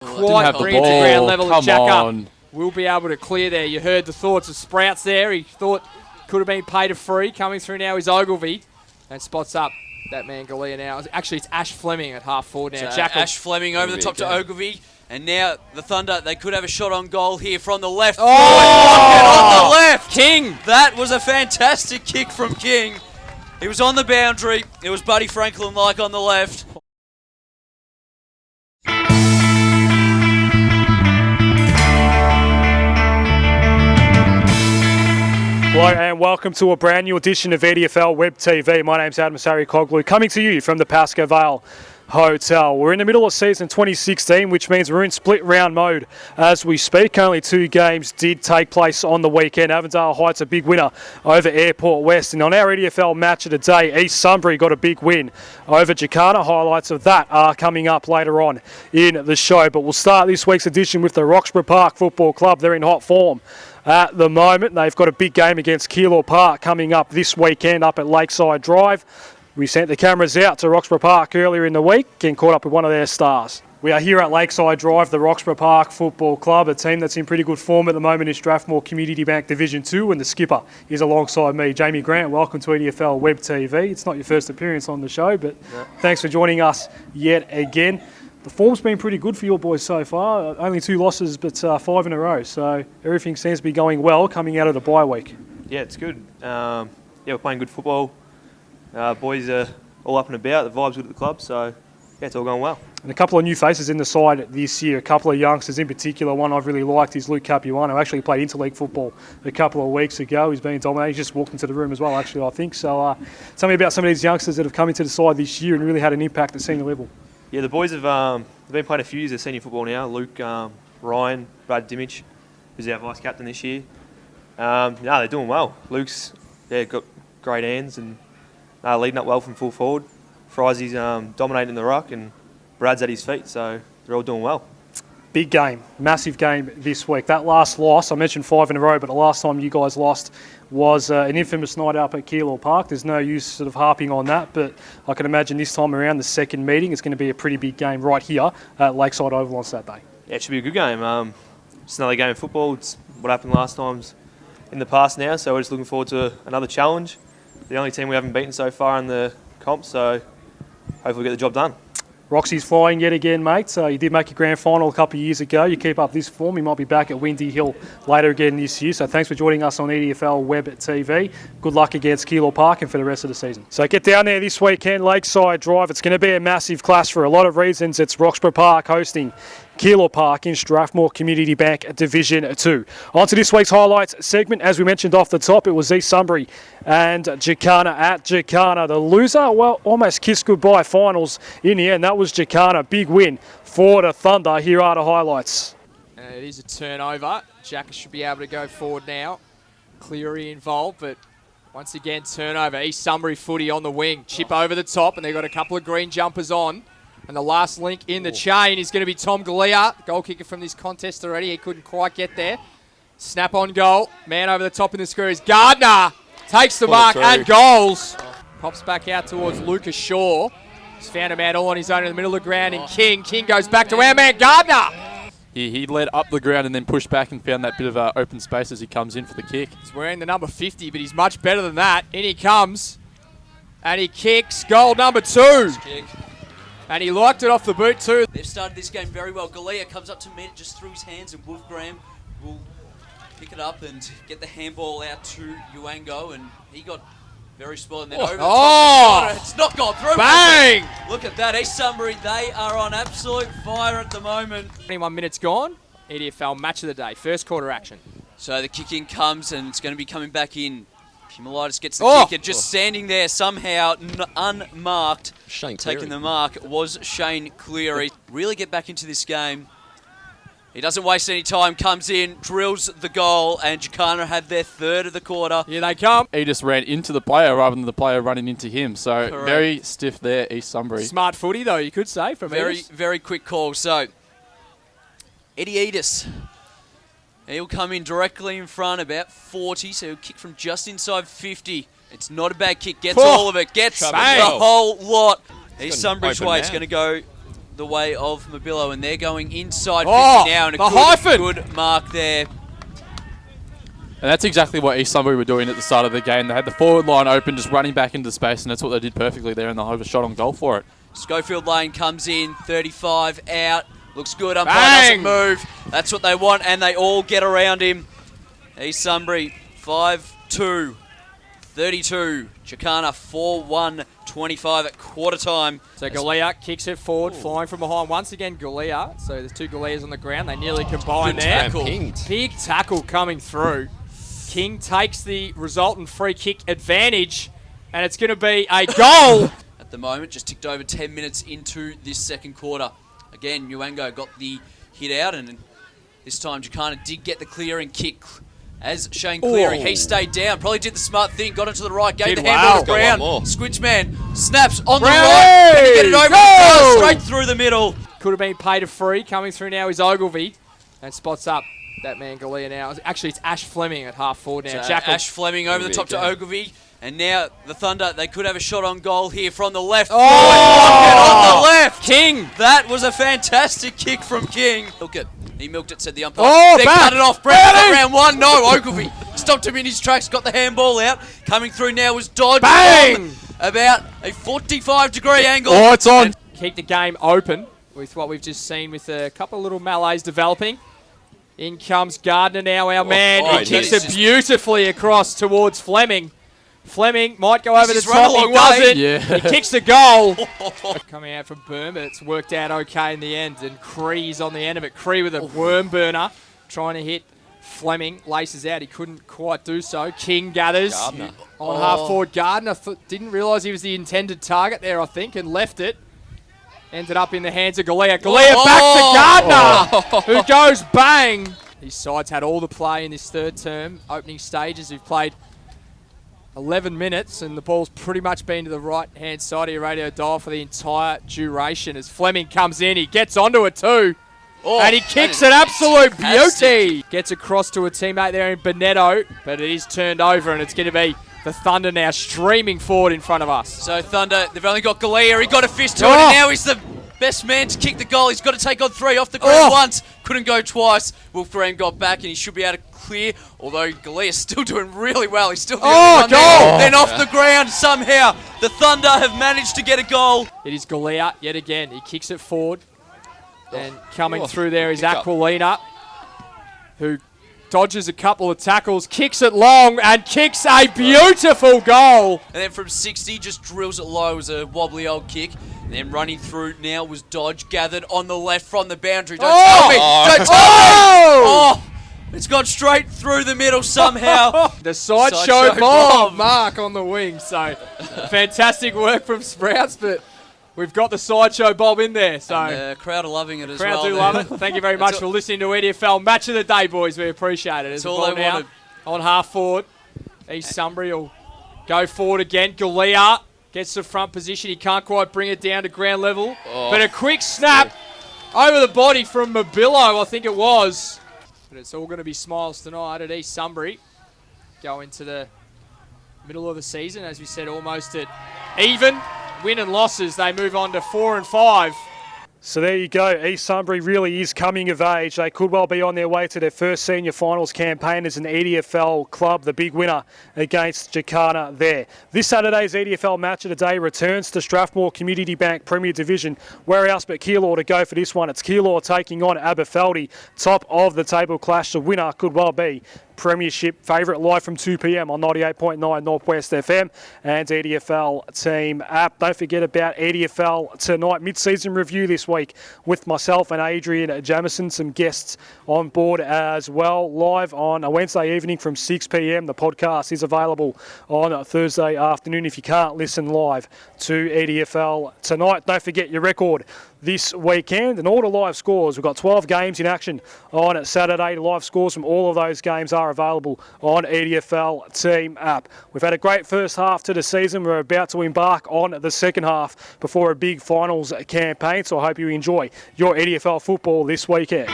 Quite bring it to ground level. Jacana will be able to clear there. You heard the thoughts of Sprouts there. He thought could have been paid a free. Coming through now is Ogilvie. And spots up that man Galea now. Actually, it's Ash Fleming at half forward now. So Ash Fleming over the top to Ogilvie. And now the Thunder, they could have a shot on goal here from the left. Oh! On the left! King! That was a fantastic kick from King. He was on the boundary. It was Buddy Franklin-like on the left. Hello and welcome to a brand new edition of EDFL Web TV. My name's Adem, Saricaoglu, coming to you from the Pascoe Vale Hotel. We're in the middle of season 2016, which means we're in split round mode as we speak. Only 2 games did take place on the weekend. Avondale Heights a big winner over Airport West, and on our EDFL match of the day, East Sunbury got a big win over Jacana. Highlights of that are coming up later on in the show, but we'll start this week's edition with the Roxburgh Park Football Club. They're in hot form at the moment. They've got a big game against Keilor Park coming up this weekend up at Lakeside Drive. We sent the cameras out to Roxburgh Park earlier in the week and caught up with one of their stars. We are here at Lakeside Drive, the Roxburgh Park Football Club, a team that's in pretty good form at the moment in Strathmore Community Bank Division 2, and the skipper is alongside me, Jamie Grant. Welcome to EDFL Web TV. It's not your first appearance on the show, but thanks for joining us yet again. The form's been pretty good for your boys so far. Only 2 losses, but 5 in a row. So everything seems to be going well coming out of the bye week. Yeah, it's good. We're playing good football. Boys are all up and about. The vibe's good at the club, so yeah, it's all going well. And a couple of new faces in the side this year. A couple of youngsters in particular. One I've really liked is Luke Capuano, who actually played interleague football a couple of weeks ago. He's been dominating. He's just walked into the room as well, actually, I think. So tell me about some of these youngsters that have come into the side this year and really had an impact at senior level. Yeah, the boys have they've been playing a few years of senior football now. Luke, Ryan, Brad Dimich, who's our vice captain this year. They're doing well. Luke's got great hands and leading up well from full forward. Frizzy's dominating the ruck and Brad's at his feet, so they're all doing well. Big game, massive game this week. That last loss, I mentioned 5 in a row, but the last time you guys lost was an infamous night up at Keilor Park. There's no use sort of harping on that, but I can imagine this time around, the second meeting, it's going to be a pretty big game right here at Lakeside Oval on Saturday. Yeah, it should be a good game. It's another game of football. It's what happened last times in the past now, so we're just looking forward to another challenge. The only team we haven't beaten so far in the comp, so hopefully we'll get the job done. Roxy's flying yet again, mate. You did make a grand final a couple of years ago. You keep up this form, you might be back at Windy Hill later again this year. So thanks for joining us on EDFL Web TV. Good luck against Keilor Park and for the rest of the season. So get down there this weekend, Lakeside Drive. It's going to be a massive clash for a lot of reasons. It's Roxburgh Park hosting Keilor Park in Strathmore Community Bank Division 2. On to this week's highlights segment. As we mentioned off the top, it was East Sunbury and Jacana at Jacana. The loser, well, almost kissed goodbye finals in the end. That was Jacana. Big win for the Thunder. Here are the highlights. And it is a turnover. Jacka should be able to go forward now. Cleary involved, but once again, turnover. East Sunbury footy on the wing. Chip over the top, and they've got a couple of green jumpers on. And the last link in the chain is going to be Tom Galea, goal kicker from this contest already. He couldn't quite get there. Snap on goal. Man over the top in the square is Gardner. Takes the mark and goals. Pops back out towards Lucas Shaw. He's found a man all on his own in the middle of the ground in King. King goes back to our man Gardner. He led up the ground and then pushed back and found that bit of open space as he comes in for the kick. He's wearing the number 50, but he's much better than that. In he comes. And he kicks. Goal number 2. And he liked it off the boot too. They've started this game very well. Galea comes up to meet it just through his hands, and Wolf Graham will pick it up and get the handball out to Uango, and he got very spoiled. And then over the top, it's not gone through. Bang! Look at that. East Sunbury, they are on absolute fire at the moment. 21 minutes gone. EDFL match of the day. First quarter action. So the kick in comes, and it's going to be coming back in. Kimolitis gets the kick and just standing there somehow unmarked. Shane taking Cleary. the mark was Shane Cleary. Really get back into this game. He doesn't waste any time, comes in, drills the goal, and Jacana have their third of the quarter. Here they come. He just ran into the player rather than the player running into him. So Correct. Very stiff there, East Sunbury. Smart footy though, you could say, from very quick call. So Eddie Edis. He'll come in directly in front, about 40, so he'll kick from just inside 50. It's not a bad kick, gets all of it, gets the whole lot. East Sunbury's way, it's going to go the way of Mobillo, and they're going inside 50 Oh, now, and the a hyphen. good mark there. And that's exactly what East Sunbury were doing at the start of the game. They had the forward line open, just running back into space, and that's what they did perfectly there, and they'll have a shot on goal for it. Schofield Lane comes in, 35 out. Looks good, umpire Bang! doesn't move. That's what they want, and they all get around him. East Sunbury, 5-2, 32. Jacana, 4-1, 25 at quarter time. So Galea kicks it forward, flying from behind. Once again, Galea. So there's two Galeas on the ground. They nearly combine Good there. tackle. Big tackle coming through. King takes the resultant free kick advantage, and it's going to be a goal. At the moment, just ticked over 10 minutes into this second quarter. Again, Uengo got the hit out, and this time Jacana did get the clearing kick. As Shane Cleary, he stayed down, probably did the smart thing, got into the right, gave Did the handball well. to Brown. Got one more. Squidge man snaps on the Brown! right, can he get it over? Go! Straight through the middle. Could have been paid a free. Coming through now is Ogilvie, and spots up that man Galea now. Actually, it's Ash Fleming at half forward now. So Jackal. Ash Fleming over the top to again. Ogilvie. And now the Thunder, they could have a shot on goal here from the left. Oh! On the left. King. That was a fantastic kick from King. Milk it. He milked it, said the umpire. Oh, they back. cut it off. Brown got round one. No, Ogilvie stopped him in his tracks, got the handball out. Coming through now was Dodge. Bang! On about a 45-degree angle. Oh, it's on. And keep the game open with what we've just seen with a couple of little melees developing. In comes Gardner now, our man. oh, He kicks that is it just- beautifully across towards Fleming. Fleming might go over the He's run a top. He long way. doesn't. Yeah. He kicks the goal. Coming out from Boom, but it's worked out okay in the end. And Cree's on the end of it. Cree with a worm burner, trying to hit Fleming. Laces out. He couldn't quite do so. King gathers Gardner. on half forward. Gardner didn't realise he was the intended target there, I think, and left it. Ended up in the hands of Galea. Galea back to Gardner, who goes bang. These sides had all the play in this third term. Opening stages, we've played 11 minutes, and the ball's pretty much been to the right-hand side of your radio dial for the entire duration. As Fleming comes in, he gets onto it too. And he kicks an absolute beauty. Gets across to a teammate there in Bonetto, but it is turned over, and it's going to be the Thunder now streaming forward in front of us. So Thunder, they've only got Galea. He got a fist to it, and now he's the best man to kick the goal. He's got to take on three off the ground once. Couldn't go twice. Wolf Graham got back, and he should be able to clear. Although Galea's still doing really well. He's still the only one there. Then off the ground somehow. The Thunder have managed to get a goal. It is Galea yet again. He kicks it forward. And coming through there is Aquilina, who dodges a couple of tackles, kicks it long, and kicks a beautiful goal. And then from 60, just drills it low. It was a wobbly old kick. And then running through now was Dodge, gathered on the left from the boundary. Don't tell me! Don't tell me! Oh! It's gone straight through the middle somehow. The sideshow Sideshow Bob Bob. Mark on the wing. So fantastic work from Sprouts, but we've got the sideshow Bob in there. So And the crowd are loving it as crowd well. do there. love it. Thank you very much That's for listening to EDFL Match of the Day, boys. We appreciate it. As all the ball they now wanted. on half forward. East Sunbury will go forward again. Galea gets the front position. He can't quite bring it down to ground level. But a quick snap over the body from Mobillo, I think it was. But it's all going to be smiles tonight at East Sunbury. Go into the middle of the season, as we said, almost at even. Win and losses, they move on to 4 and 5. So there you go. East Sunbury really is coming of age. They could well be on their way to their first senior finals campaign as an EDFL club, the big winner against Jacana there. This Saturday's EDFL Match of the Day returns to Strathmore Community Bank Premier Division. Where else but Keilor to go for this one? It's Keilor taking on Aberfeldy. Top of the table clash. The winner could well be Premiership favourite, live from 2 p.m. on 98.9 Northwest FM and EDFL Team app. Don't forget about EDFL Tonight mid-season review this week with myself and Adrian Jamison, some guests on board as well. Live on a Wednesday evening from 6 p.m. The podcast is available on a Thursday afternoon if you can't listen live to EDFL Tonight. Don't forget your record this weekend and all the live scores. We've got 12 games in action on Saturday. The live scores from all of those games are available on EDFL Team app. We've had a great first half to the season. We're about to embark on the second half before a big finals campaign, so I hope you enjoy your EDFL football this weekend.